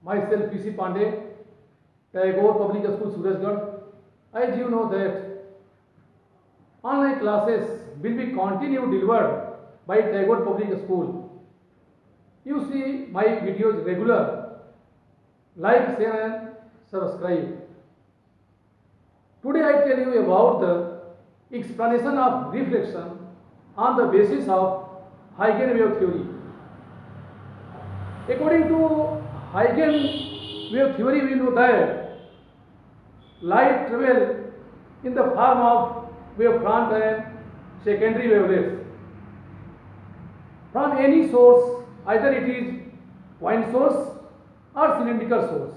Myself PC Pandey, Tagore Public School, Surajgarh. As you know that online classes will be continued delivered by Tagore Public School. You see my videos regular. Like, share and subscribe. Today I tell you about the explanation of reflection on the basis of Huygens theory. According to Huygens theory, we know that light travels in the form of wavefront and secondary wavelets from any source, either it is point source or cylindrical source.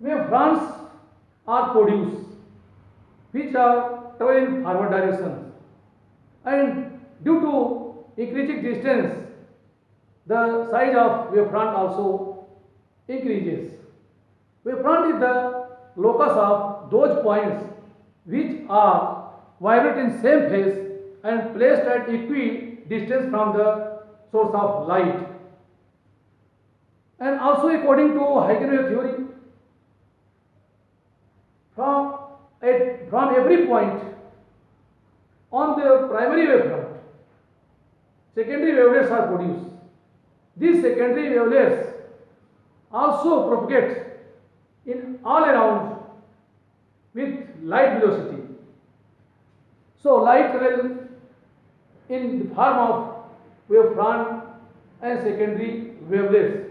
Wavefronts are produced which are traveling forward direction, and due to increasing distance the size of wavefront also increases. Wavefront is the locus of those points which are vibrate in same phase and placed at equidistance from the source of light. And also according to Huygens theory, from every point on the primary wavefront, secondary wavelets are produced. These secondary wavelets also propagate in all around with light velocity. So light travels in the form of wavefront and secondary wavelets.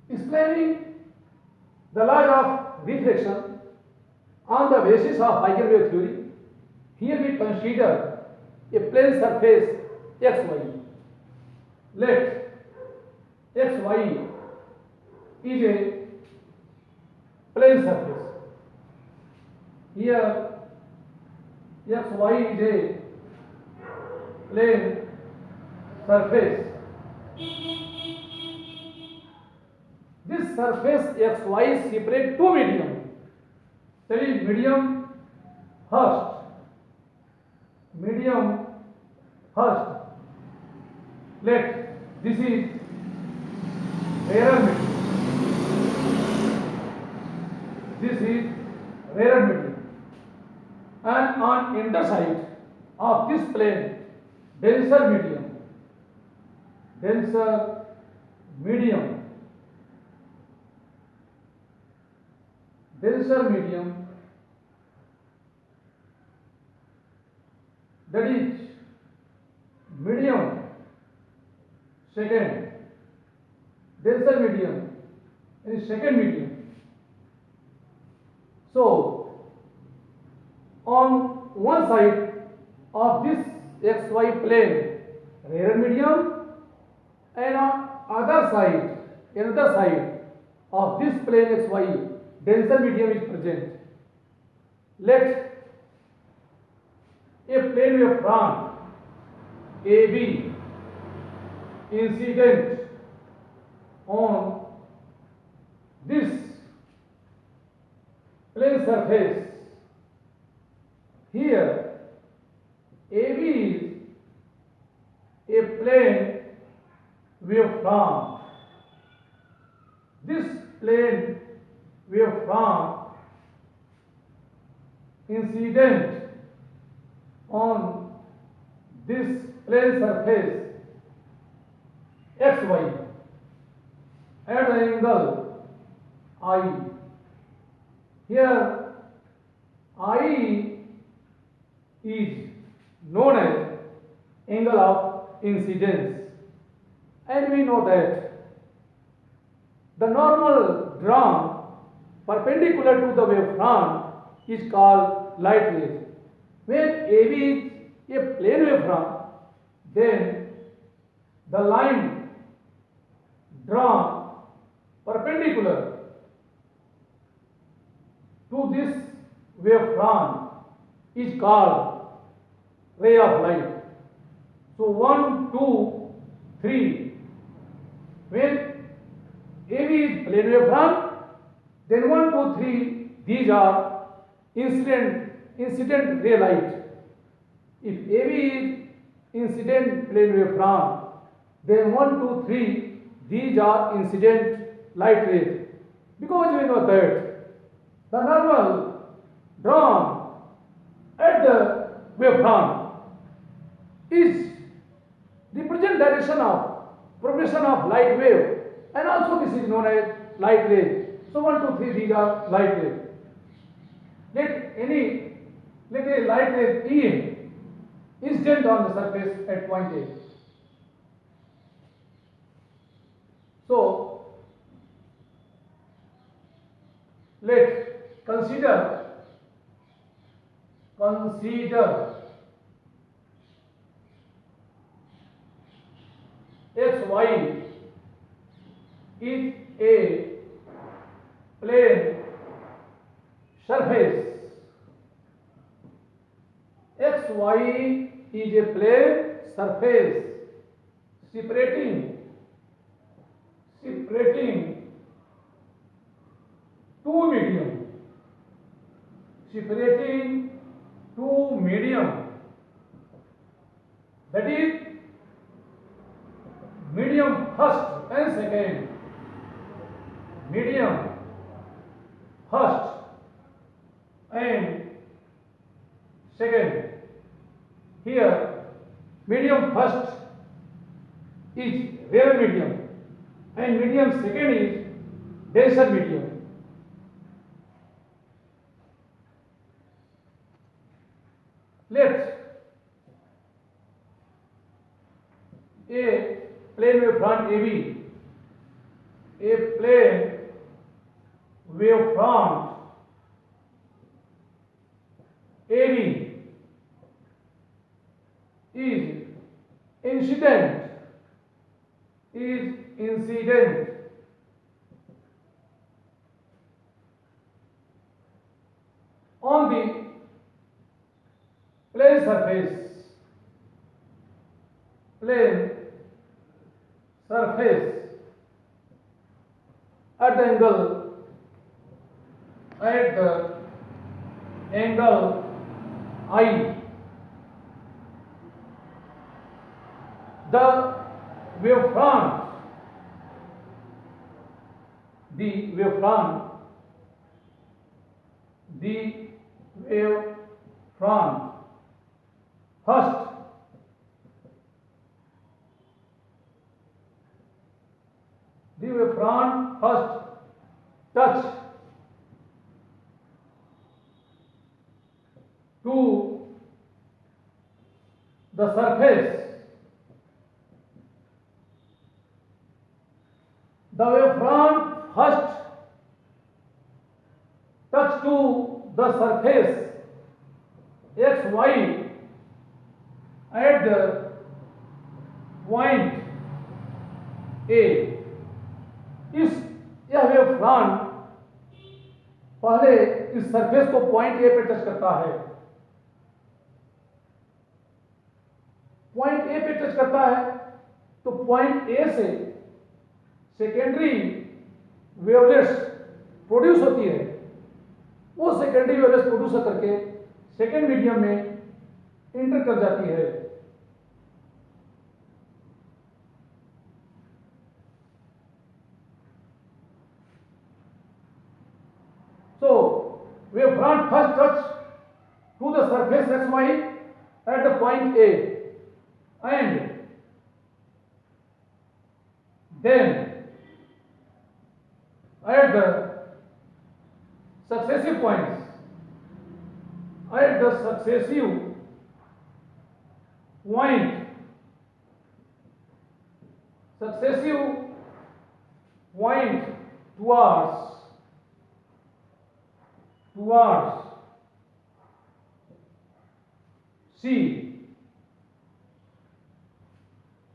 Explaining the laws of reflection on the basis of Huygens theory, here we consider a plane surface xy. Let xy is a plane surface. Here xy is a plane surface. This surface xy separate two medium. That is medium first. Let this is rarer medium. This is rarer medium. And on underside of this plane, denser medium. That is medium second, denser medium is second medium. So on one side of this xy plane rarer medium, and on another side of this plane xy denser medium is present. Let a plane wavefront AB incident on this plane surface. Here AB is a plane wavefront. This plane wavefront incident on this plane surface xy at an angle I. Here I is known as angle of incidence, and we know that the normal drawn perpendicular to the wavefront is called light rays. When AB is a plane wavefront, then the line drawn perpendicular to this wavefront is called ray of light. So 1, 2, 3. When AB is plane wavefront, then 1, 2, 3, these are incident ray light. If AB is incident plane wavefront, then 1, 2, 3, these are incident light rays. Because we know that the normal drawn at the wavefront is represent direction of progression of light wave, and also this is known as light ray. So 1, 2, 3, these are light rays. Let a light ray E incident on the surface at point A. So let's consider xy is a plane surface. xy is a plane surface separating two medium, that is medium first and second, medium first and second. Here medium first is rare medium and medium second is denser medium. Let a plane wavefront AB, a plane wavefront AB is incident on the plane surface at the angle I. The wavefront first touch to the surface. The wavefront first touch to the surface xy at the point A. यह wavefront पहले इस surface को point A पे touch करता है, point A पे touch करता है तो पॉइंट ए से सेकेंडरी वेवलेट्स प्रोड्यूस होती है। वो सेकेंडरी वेवलेट्स प्रोड्यूस करके सेकेंड मीडियम में इंटर कर जाती है। So wavefront first touch to the surface xy at the point A, and then at the successive points, towards C,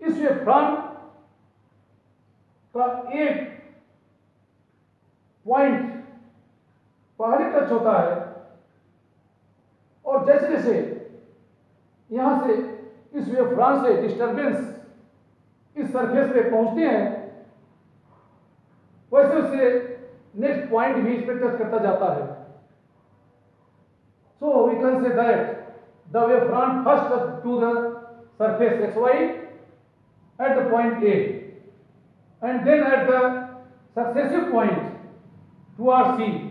इस वेवफ्रंट का एक पॉइंट पहले टच होता है और जैसे जैसे यहां से इस वेवफ्रंट से डिस्टरबेंस इस सरफेस पे पहुंचते हैं वैसे वैसे नेक्स्ट पॉइंट भी इस पे टच करता जाता है। So we can say that the wavefront first touch to the surface xy at the point A, and then at the successive point towards C.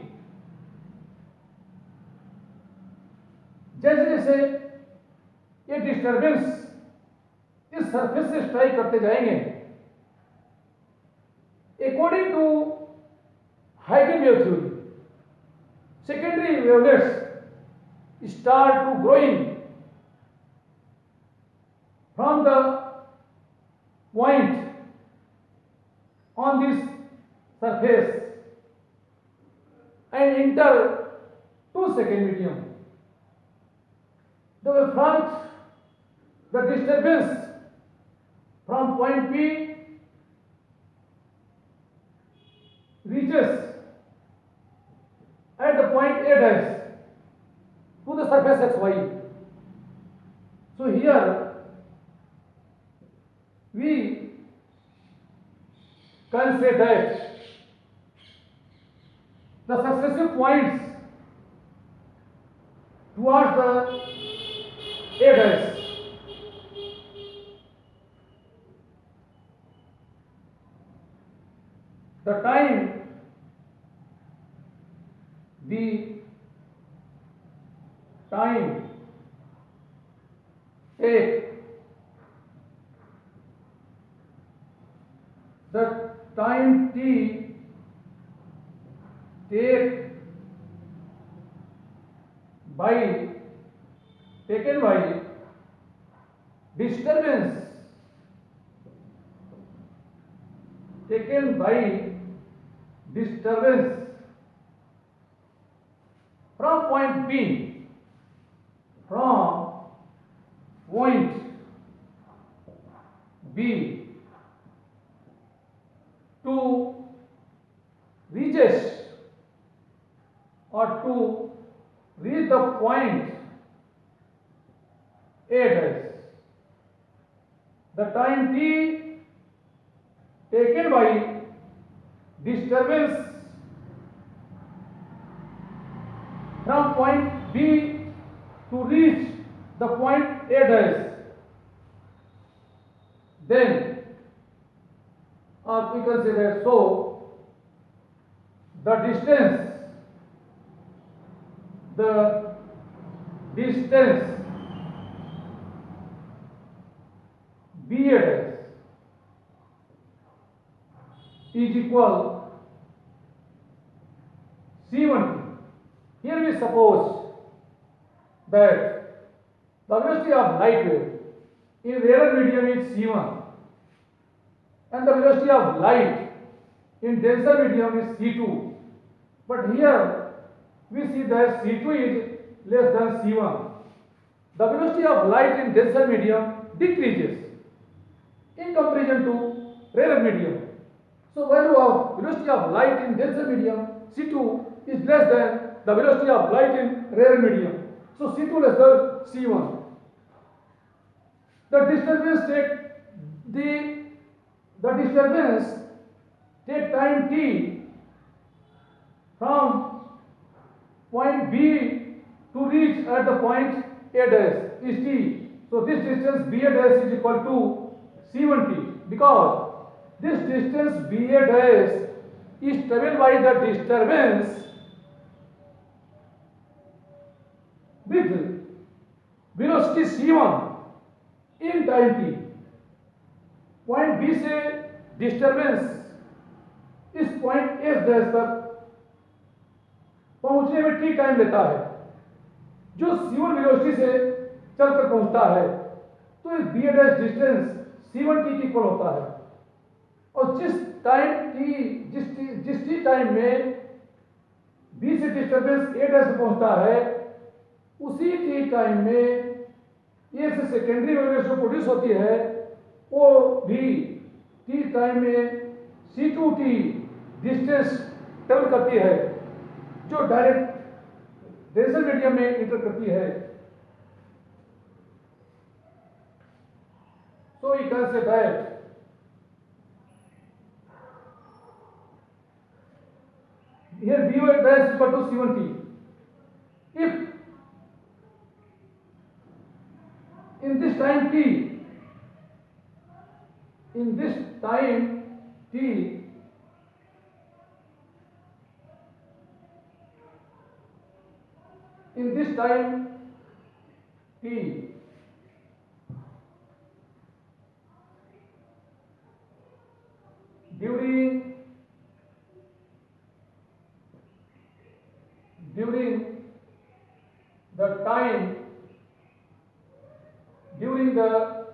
जैसे जैसे ये डिस्टर्बेंस इस सरफेस से स्ट्राइक करते जाएंगे, अकॉर्डिंग टू हाइगन wave theory, secondary wavelets start to growing from the point on this surface and enter to second medium. The wavefront, the disturbance from point P reaches at the point A dash to the surface xy. So here we can say that the successive points towards the A dash the time take the time t take by taken by disturbance taken by disturbance from point P, from point B to reaches or to reach the point A dash. The time t taken by disturbance from point B to reach the point A dash, then or we can say that so the distance B A dash is equal C1t. Here we suppose that the velocity of light wave in rarer medium is C1 and the velocity of light in denser medium is C2. But here we see that C2 is less than C1. The velocity of light in denser medium decreases in comparison to rarer medium. So value of velocity of light in denser medium C2 is less than the velocity of light in rarer medium. So C2 less than C1. The disturbance take time t from point B to reach at the point A dash is t. So this distance B A dash is equal to C1t because this distance B A dash is traveled by the disturbance with velocity C1 in time t. Point B से disturbance इस point S dash तक पहुंचने में T time लेता है जो C1 velocity से चलकर पहुंचता है, तो इस B dash distance C1 T equal होता है और जिस टी टाइम में बी से डिस्टरबेंस ए डैश पहुंचता है उसी टी टाइम में ए से सेकेंडरी वेव जो प्रोड्यूस होती है वो भी टी टाइम में C2t डिस्टेंस ट्रेवल करती है जो डायरेक्ट डेंसर मीडियम में इंटर करती है. So you can say that here B dash is equal to C1t. If in this time t In this time t, in this time t, during during the time during the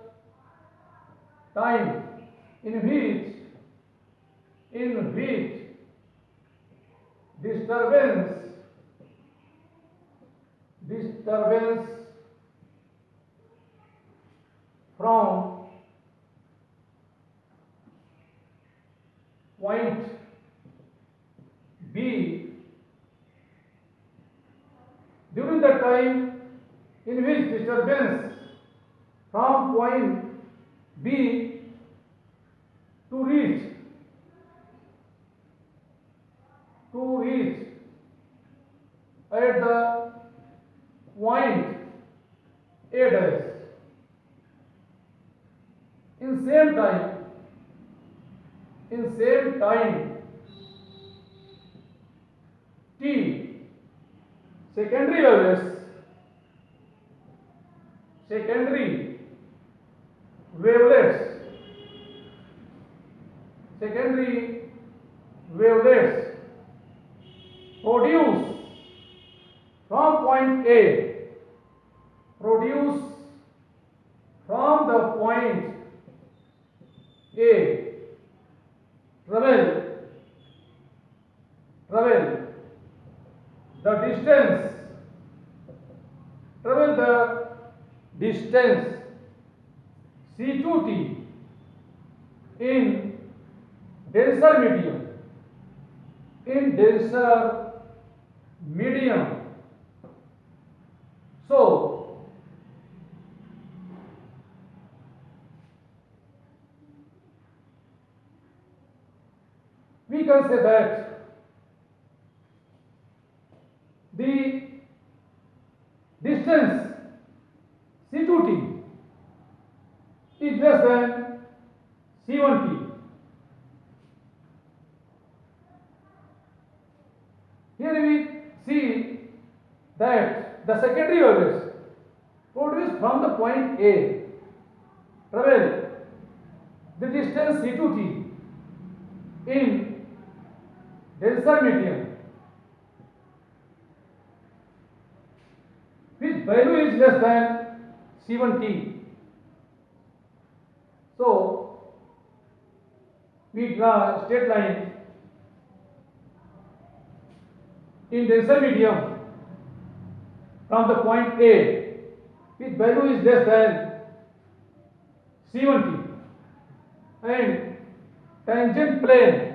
time in which disturbance from point B, during the time in which disturbance from point B to reach at the point A dash, in same time t, secondary wavelets secondary wavelets secondary wavelets produce from point A, produce from the point A, travel the distance, travel the distance c2t in denser medium. So we can say that the distance c2t is less than c1t. Here we see that the secondary wavelets produced from the point A travel the distance c2t in denser medium, which value is less than c1t. So we draw a straight line in denser medium from the point A, which value is less than c1t, and tangent plane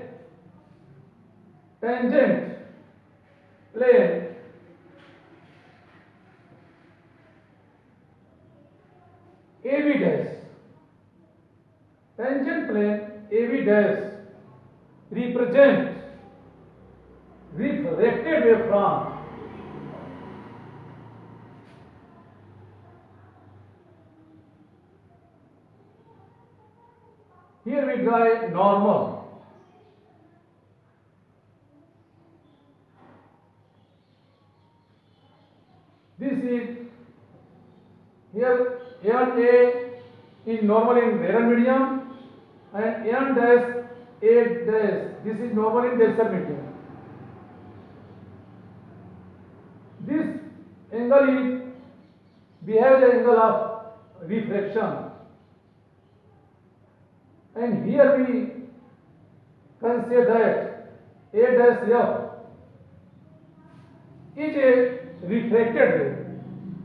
AB dash, tangent plane AB dash represent refracted wavefront. Here we draw a normal. This is here A1 A is normal in rarer medium, and A1 dash A dash this is normal in denser medium. This angle is behaves as angle of refraction, and here we can say that A dash F is a refracted ray.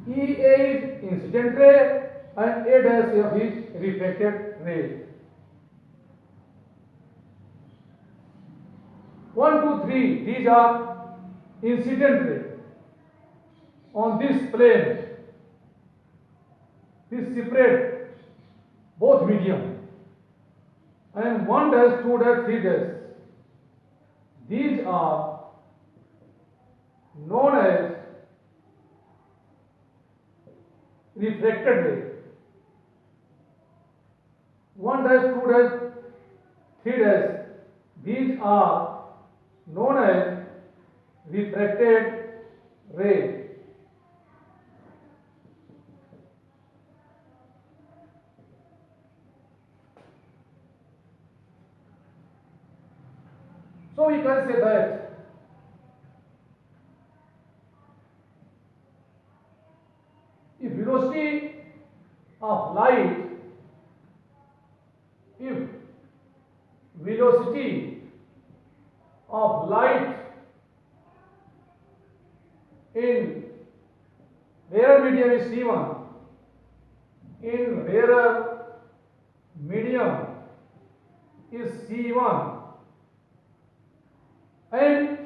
EA is incident ray and A dash F is refracted ray. 1, 2, 3 these are incident ray on this plane. This separate both medium, and 1 dash, 2 dash, 3 dash these are known as refracted ray. 1 dash, 2 dash, 3 dash. These are known as refracted ray. So we can say that if velocity of light, if velocity of light in rarer medium is c1, in rarer medium is c1, and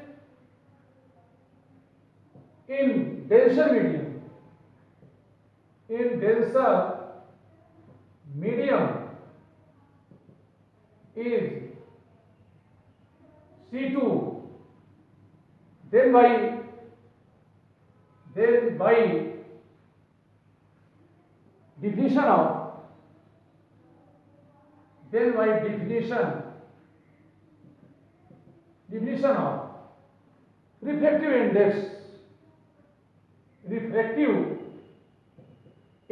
in denser medium, is c2, then by definition of refractive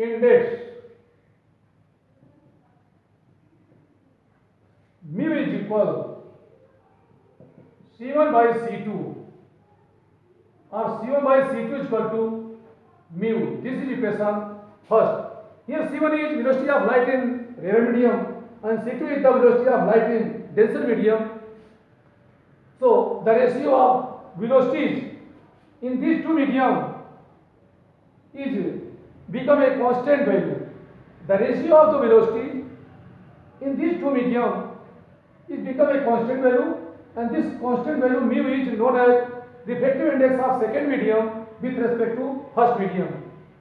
index mu is equal c1 by c2, or c1 by c2 is equal to mu. This is equation first. Here c1 is velocity of light in rarer medium and c2 is the velocity of light in denser medium. So the ratio of velocities in these two medium is become a constant value. The ratio of the velocity in these two medium is become a constant value, and this constant value mu is known as refractive index of second medium with respect to first medium.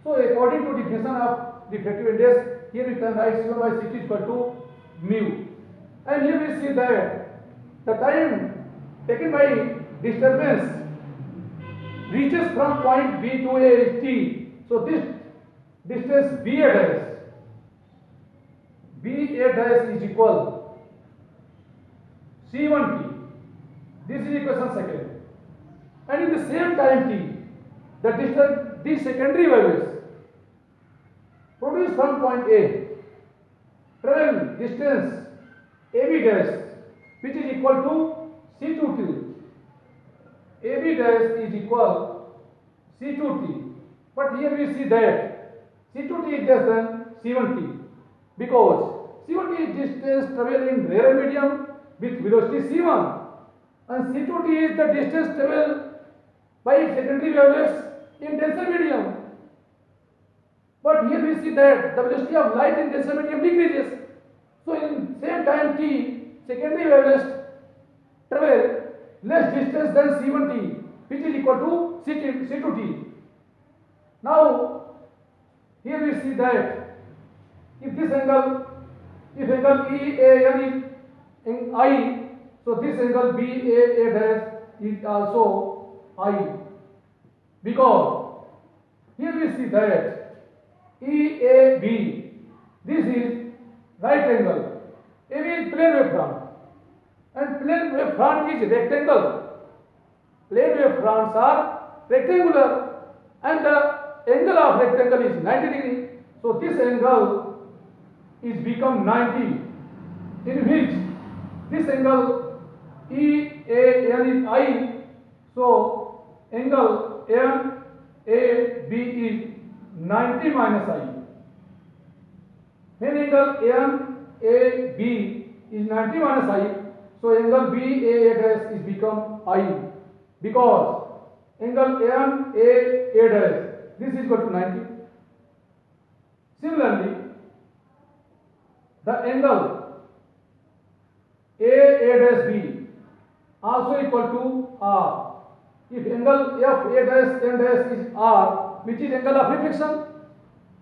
So according to definition of refractive index, here we can write c1 by c2 is equal to mu. And here we see that the time taken by disturbance reaches from point B to A is t. So this distance BA dash is equal C1t. This is equation second. And in the same time t, the distance, these secondary values produced from point A, travel distance AB dash, which is equal to C2t. AB dash is equal C2t. But here we see that C2t is less than C1t, because C1t is distance traveled in rarer medium with velocity c1, and C2t is the distance traveled by secondary wavelets in denser medium. But here we see that the velocity of light in denser medium decreases. So in same time t, secondary wavelets travel less distance than c1t, which is equal to c2t. Now here we see that if angle EAN is in I, so this angle BAA dash is also I, because here we see that EAB, this is right angle, AB is plane wave front, and plane wave front is rectangle. Plane wave fronts are rectangular, and the angle of rectangle is 90 degree. So this angle is become 90, in which this angle EAN is I. So angle MAB is 90 minus I. When angle MAB is 90 minus I, so angle BAA dash is become I, because angle MAA dash, this is equal to 90. Similarly, the angle AA dash B also equal to R. If angle FA dash N dash is R, which is angle of reflection,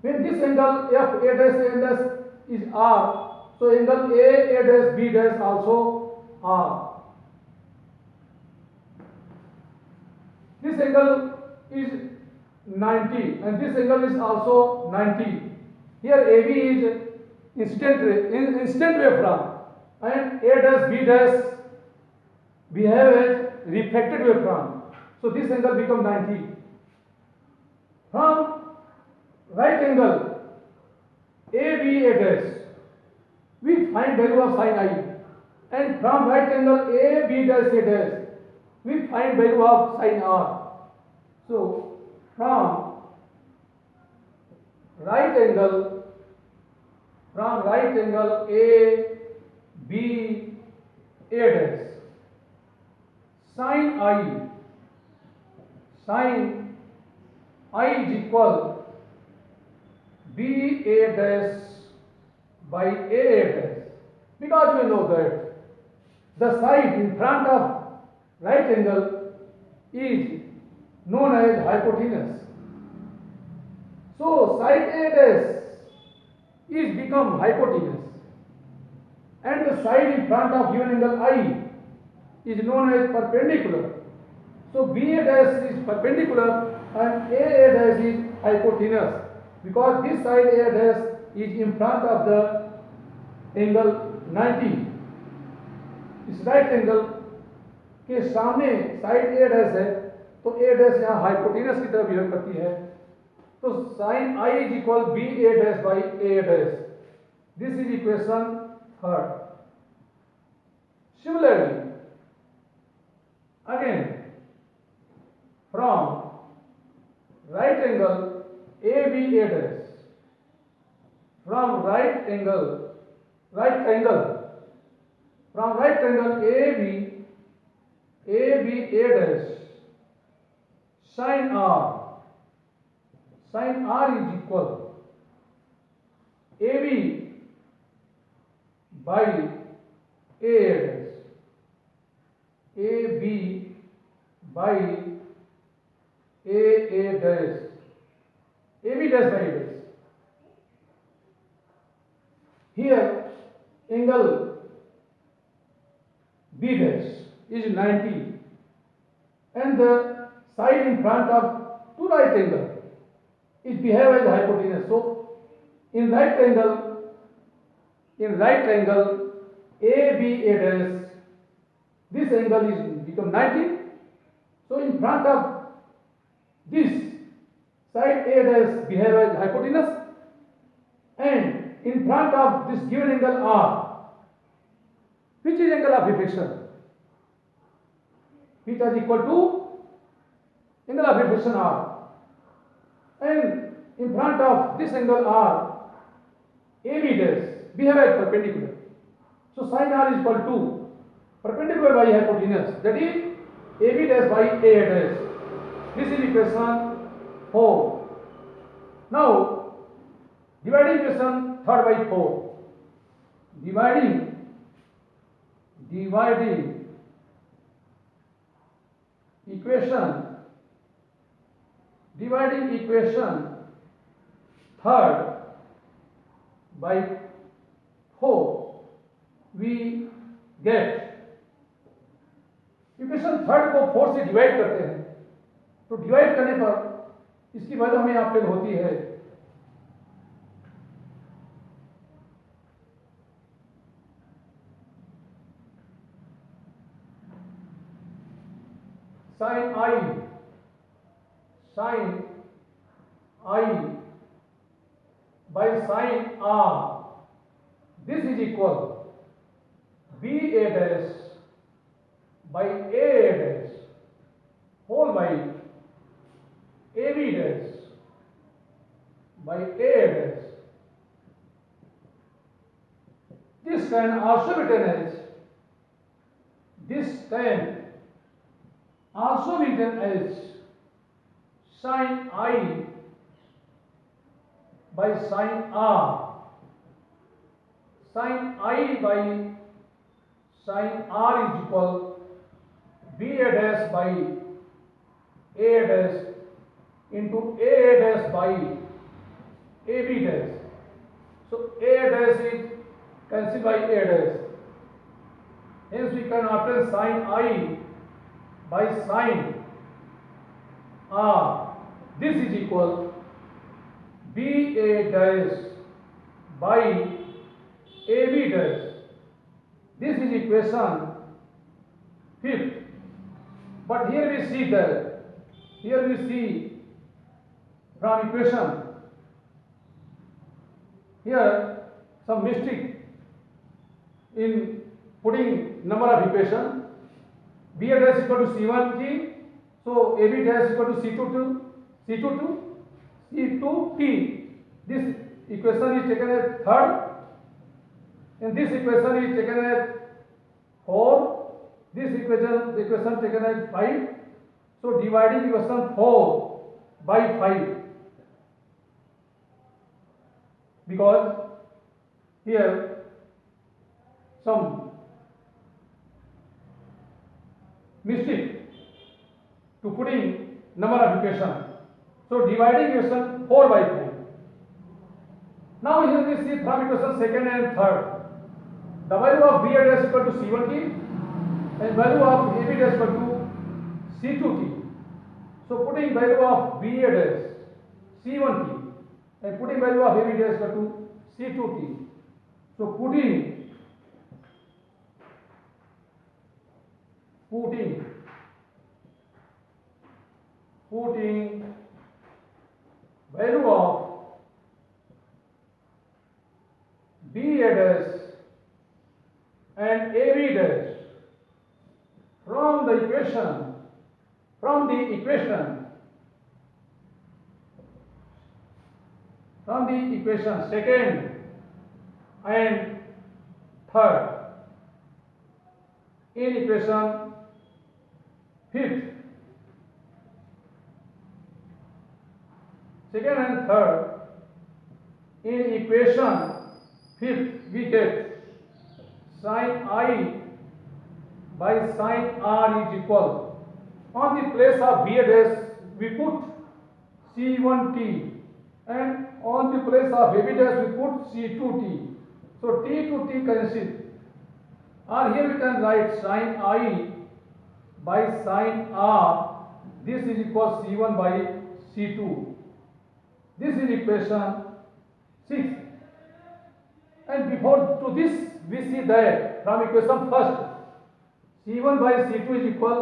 when this angle FA dash N dash is R, so angle AA dash B dash also R. This angle is 90 and this angle is also 90. Here AB is instant wavefront, and A dash B dash behave as refracted wavefront. So this angle become 90. From right angle ABA dash, we find value of sin I, and from right angle AB dash A dash, we find value of sin R. So from right angle A B A dash, sin I is equal B A dash by A dash, because we know that the side in front of right angle is known as hypotenuse. So side A dash is become hypotenuse, and the side in front of given angle I is known as perpendicular. So BA dash is perpendicular and AA dash is hypotenuse, because this side A dash is in front of the angle 90. इस right angle के सामने side A dash है, तो A dash यहाँ hypotenuse की तरफ behave करती है, तो sin I is equal BA dash by A dash. This is equation third. Similarly, again from right angle ABA dash, from right angle ABA dash, sin R is equal AB by AA dash, AB by AA dash, AB dash by A dash. Here angle B dash is 90, and the side in front of two right angle is behave as hypotenuse. So in right angle ABA dash, this angle is become 90. So in front of this side A dash behave as hypotenuse, and in front of this given angle R, which is angle of reflection, which is equal to angle of reflection R, and in front of this angle R, AB dash behave as perpendicular. So sin R is equal to perpendicular by hypotenuse, that is AB dash by A dash. This is equation 4. Now dividing equation 3 by 4. Dividing equation 3 by 4, we get equation 3 को 4 से divide करते हैं, तो divide करने पर इसकी value हमें यहाँ पे होती है sin I by sin R. This is equal BA dash by AA dash whole by AB dash by AA dash. This can also be written as sin I by sin R. Sin I by sin R is equal BA dash by A dash into AA dash by AB dash. So A dash is cancelled by A dash. Hence we can obtain sin I by sin R. This is equal BA dash by AB dash. This is equation fifth. But here we see from equation here some mistake in putting number of equation. B A dash equal to C1 T, so AB dash equal to C2 to C2 T. This equation is taken as third, and this equation is taken as 4. This equation taken as 5. So dividing equation 4 by 5, because here some mistake to putting number of equation. So dividing equation 4 by 5. Now here we see from equation second and third, the value of B A dash equal to C1 T and value of AB dash equal to C2 T. So putting value of B A dash C1 T and putting value of AB dash equal to C2 T. So putting value of B A dash and AB dash from the equation second and third in equation fifth. Second and third in equation fifth we get sin I by sin R is equal. On the place of B A dash we put C1T, and on the place of AB dash we put C2T. So T to T cancel, or here we can write sin I by sin R. This is equal C1 by C2. This is equation 6. And before to this we see that from equation first C1 by C2 is equal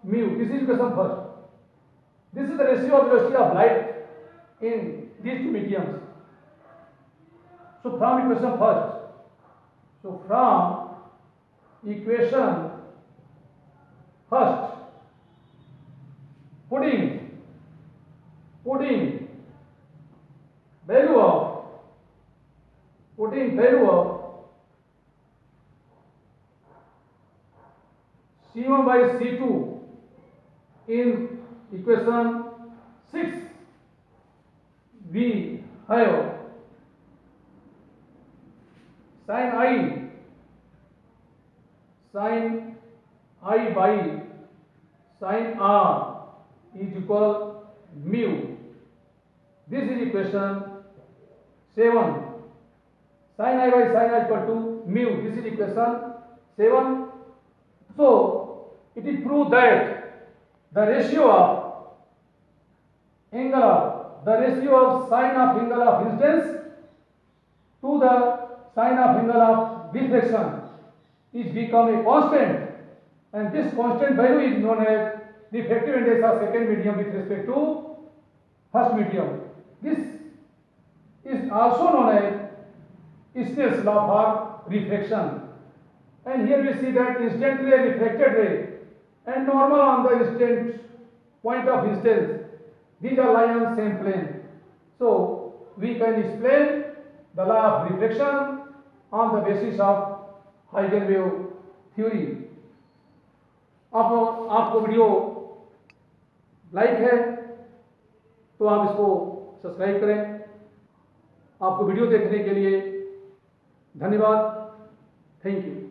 mu. This is equation first. This is the ratio of velocity of light in these two mediums. So from equation first, putting value of C1 by C2 in equation 6, we have sin I by sin R is equal mu. This is equation 7. Sin I by sin R equal to mu. This is equation 7. So it is proved that the ratio of sin of angle of incidence to the sin of angle of reflection is become a constant, and this constant value is known as refractive index of second medium with respect to first medium. This is also known as Snell's law for refraction. And here we see that incident ray, reflected ray, and normal on the instant point of instance, these are lie on same plane. So we can explain the law of reflection on the basis of Eigenvalue theory. आपको video like है तो आप इसको subscribe करें। आपको video देखने के लिए धन्यवाद। Thank you.